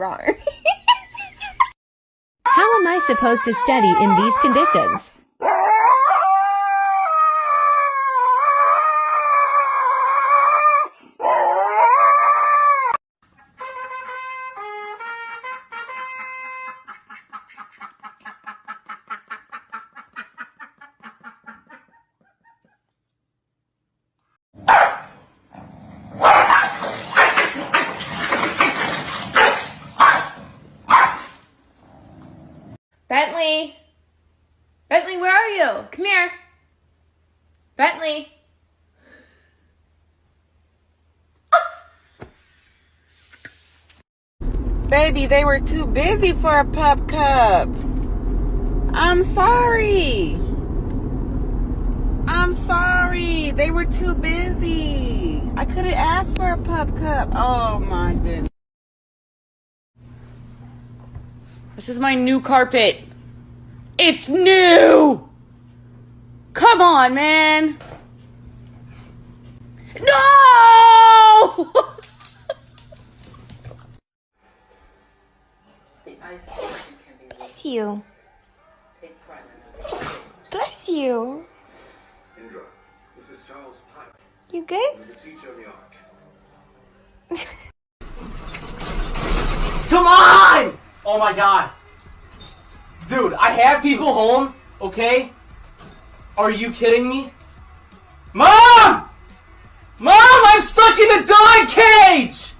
wrong. How am I supposed to study in these conditions? Bentley! Bentley, where are you? Come here. Bentley. Baby, they were too busy for a pup cup. I'm sorry. I'm sorry. They were too busy. I could have asked for a pup cup. Oh my goodness. This is my new carpet. It's new! Come on, man. No! Bless you. Bless you. Indra, this is Charles Pike. You good? He was a teacher in the Ark. Come on! Oh my god. Dude, I have people home, okay? Are you kidding me? Mom! Mom, I'm stuck in the dog cage!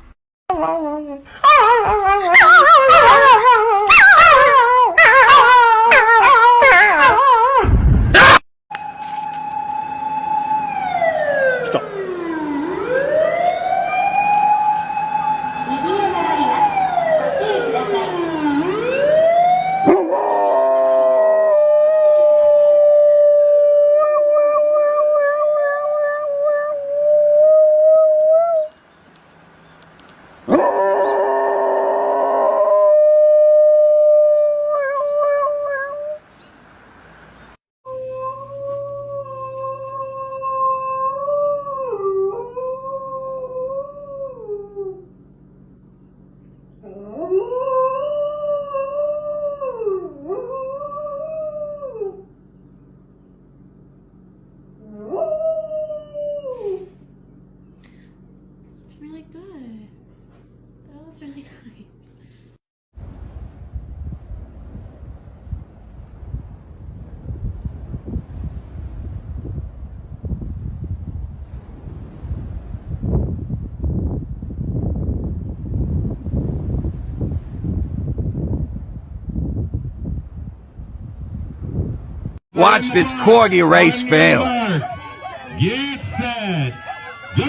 It's really good. That was really nice. Watch this corgi race fail. Get set. Go!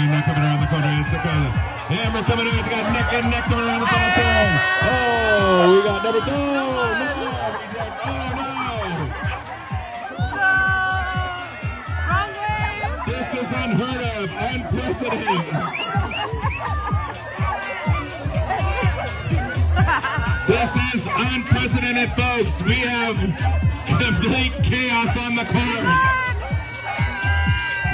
Not coming around the corner. It's a corner. Hammer coming in. We got neck and neck coming around the corner. Oh, we got number two. Wrong way! This is unheard of. Unprecedented. This is unprecedented, folks. We have complete chaos on the course.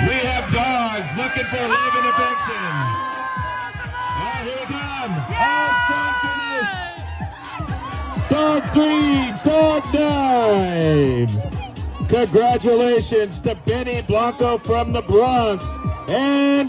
We have dogs looking for love and affection. Oh, here we come. Oh, strong finish. Dog 3, dog 9. Congratulations to Benny Blanco from the Bronx. And